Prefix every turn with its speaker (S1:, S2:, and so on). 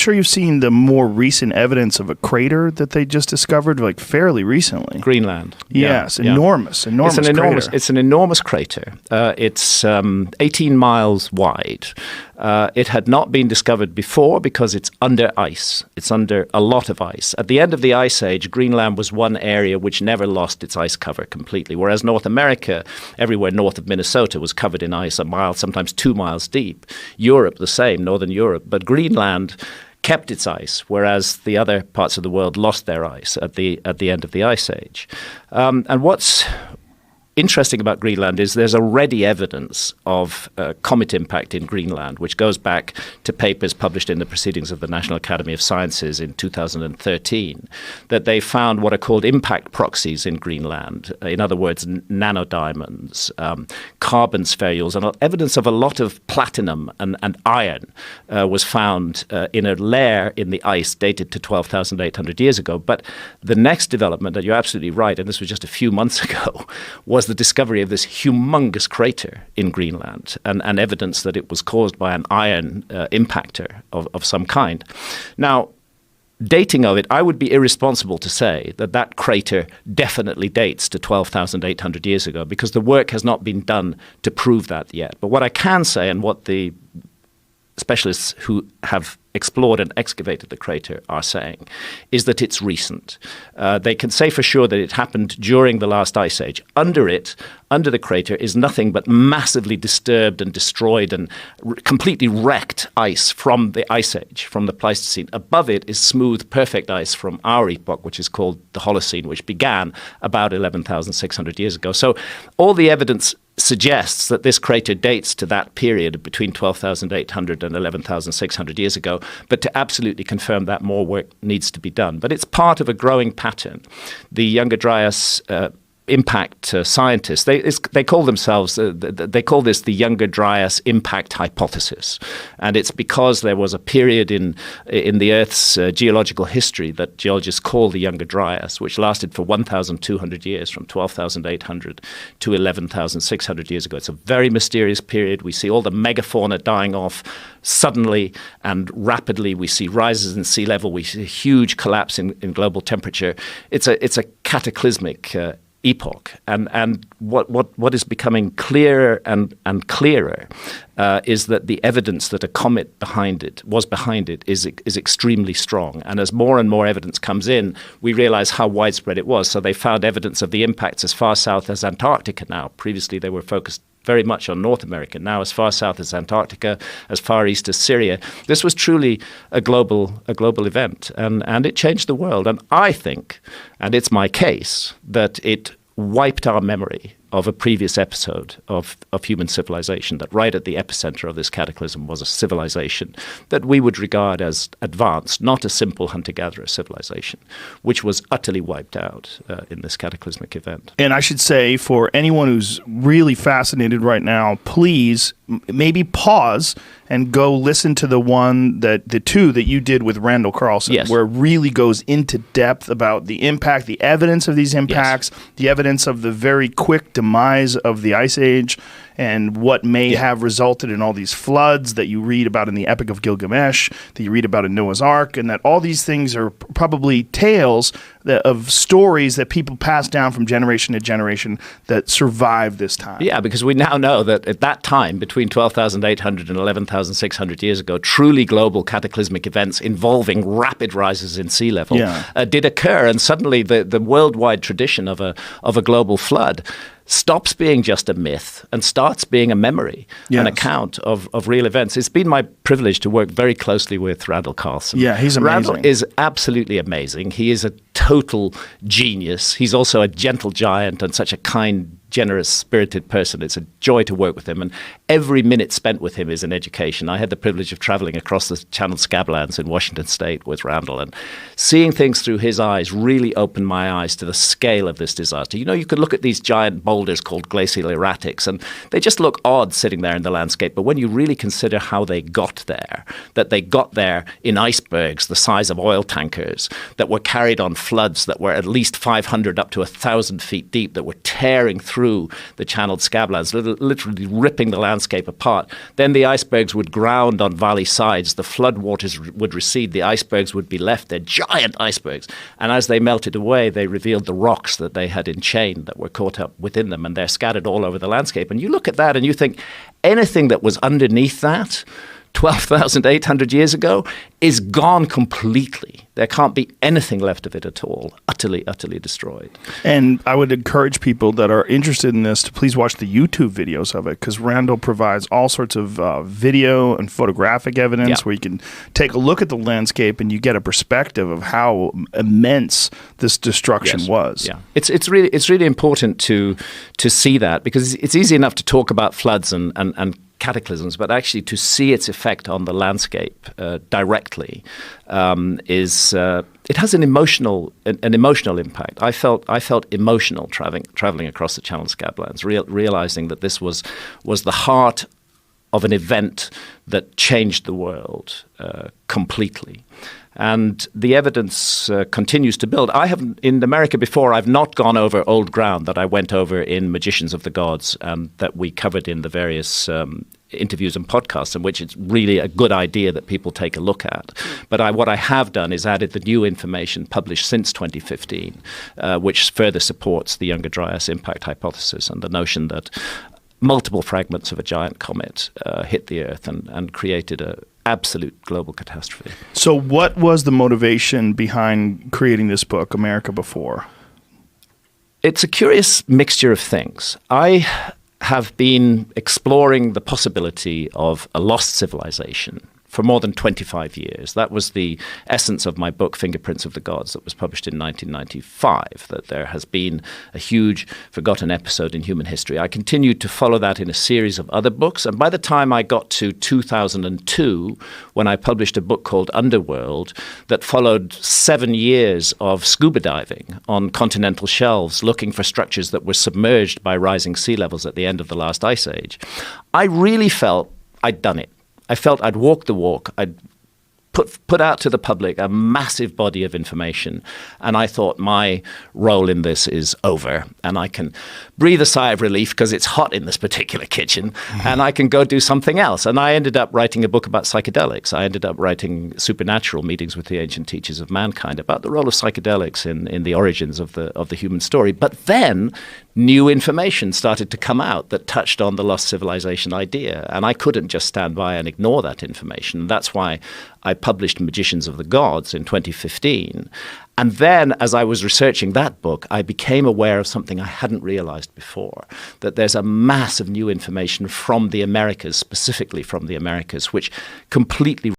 S1: sure you've seen the more recent evidence of a crater that they just discovered, like fairly recently.
S2: Greenland.
S1: Yes, enormous crater.
S2: It's an enormous crater. It's 18 miles wide. It had not been discovered before because it's under ice. It's under a lot of ice. At the end of the Ice Age, Greenland was one area which never lost its ice cover completely, whereas North America, everywhere north of Minnesota, was covered in ice a mile, sometimes 2 miles deep. Europe, the same, Northern Europe. But Greenland kept its ice, whereas the other parts of the world lost their ice at the end of the Ice Age. And what's interesting about Greenland is there's already evidence of comet impact in Greenland, which goes back to papers published in the Proceedings of the National Academy of Sciences in 2013, that they found what are called impact proxies in Greenland. In other words, nanodiamonds, carbon spherules, and evidence of a lot of platinum and iron was found in a layer in the ice dated to 12,800 years ago. But the next development, and you're absolutely right, and this was just a few months ago, was the discovery of this humongous crater in Greenland and evidence that it was caused by an iron impactor of some kind. Now, dating of it, I would be irresponsible to say that crater definitely dates to 12,800 years ago because the work has not been done to prove that yet. But what I can say, and what the specialists who have explored and excavated the crater are saying, is that it's recent. They can say for sure that it happened during the last ice age. Under the crater, is nothing but massively disturbed and destroyed and completely wrecked ice from the ice age, from the Pleistocene. Above it is smooth, perfect ice from our epoch, which is called the Holocene, which began about 11,600 years ago. So all the evidence suggests that this crater dates to that period between 12,800 and 11,600 years ago, but to absolutely confirm that, more work needs to be done. But it's part of a growing pattern. The Younger Dryas impact scientists, they call themselves, they call this the Younger Dryas impact hypothesis. And it's because there was a period in the Earth's geological history that geologists call the Younger Dryas, which lasted for 1,200 years, from 12,800 to 11,600 years ago. It's a very mysterious period. We see all the megafauna dying off suddenly and rapidly. We see rises in sea level. We see a huge collapse in global temperature. It's a cataclysmic epoch, and what is becoming clearer and clearer is that the evidence that a comet was behind it is extremely strong. And as more and more evidence comes in, we realize how widespread it was. So they found evidence of the impacts as far south as Antarctica now. Previously, they were focused very much on North America, now as far south as Antarctica, as far east as Syria. This was truly a global event, and it changed the world. And I think, and it's my case, that it wiped our memory of a previous episode of human civilization, that right at the epicenter of this cataclysm was a civilization that we would regard as advanced, not a simple hunter-gatherer civilization, which was utterly wiped out in this cataclysmic event.
S1: And I should say, for anyone who's really fascinated right now, please maybe pause and go listen to the two that you did with Randall Carlson,
S2: yes,
S1: where it really goes into depth about the impact, the evidence of these impacts, yes, the evidence of the very quick demise of the Ice Age, and what may have resulted in all these floods that you read about in the Epic of Gilgamesh, that you read about in Noah's Ark, and that all these things are probably tales of stories that people pass down from generation to generation that survive this time.
S2: Yeah, because we now know that at that time, between 12,800 and 11,600 years ago, truly global cataclysmic events involving rapid rises in sea level did occur, and suddenly the worldwide tradition of a global flood stops being just a myth and starts being a memory, an account of real events. It's been my privilege to work very closely with Randall Carlson.
S1: Yeah, he's amazing.
S2: Randall is absolutely amazing. He is a total genius. He's also a gentle giant and such a kind, generous, spirited person. It's a joy to work with him, and every minute spent with him is an education. I had the privilege of traveling across the Channel Scablands in Washington State with Randall, and seeing things through his eyes really opened my eyes to the scale of this disaster. You know, you could look at these giant boulders called glacial erratics, and they just look odd sitting there in the landscape. But when you really consider how they got there, that they got there in icebergs the size of oil tankers, that were carried on floods that were at least 500 up to 1,000 feet deep, that were tearing through through the channeled scablands, literally ripping the landscape apart. Then the icebergs would ground on valley sides. The floodwaters would recede. The icebergs would be left. They're giant icebergs. And as they melted away, they revealed the rocks that they had enchained that were caught up within them, and they're scattered all over the landscape. And you look at that and you think anything that was underneath that 12,800 years ago is gone completely. There can't be anything left of it at all. Utterly, utterly destroyed.
S1: And I would encourage people that are interested in this to please watch the YouTube videos of it, because Randall provides all sorts of video and photographic evidence where you can take a look at the landscape and you get a perspective of how immense this destruction was.
S2: Yeah, it's really important to see that, because it's easy enough to talk about floods and cataclysms, but actually to see its effect on the landscape directly it has an emotional impact. I felt emotional traveling across the Channel Scablands, realizing that this was the heart of an event that changed the world completely. And the evidence continues to build. I have, in America before, I've not gone over old ground that I went over in Magicians of the Gods and that we covered in the various interviews and podcasts, in which it's really a good idea that people take a look at. But what I have done is added the new information published since 2015, which further supports the Younger Dryas impact hypothesis and the notion that multiple fragments of a giant comet hit the Earth and created a absolute global catastrophe.
S1: So what was the motivation behind creating this book, America Before?
S2: It's a curious mixture of things. I have been exploring the possibility of a lost civilization for more than 25 years. That was the essence of my book, Fingerprints of the Gods, that was published in 1995, that there has been a huge forgotten episode in human history. I continued to follow that in a series of other books, and by the time I got to 2002, when I published a book called Underworld, that followed 7 years of scuba diving on continental shelves, looking for structures that were submerged by rising sea levels at the end of the last ice age, I really felt I'd done it. I felt I'd walked the walk. I'd put out to the public a massive body of information, and I thought my role in this is over, and I can breathe a sigh of relief because it's hot in this particular kitchen, and I can go do something else. And I ended up writing a book about psychedelics. I ended up writing Supernatural: Meetings with the Ancient Teachers of Mankind, about the role of psychedelics in the origins of the human story. But then new information started to come out that touched on the lost civilization idea, and I couldn't just stand by and ignore that information. That's why I published Magicians of the Gods in 2015. And then, as I was researching that book, I became aware of something I hadn't realized before, that there's a mass of new information from the Americas, specifically from the Americas, which completely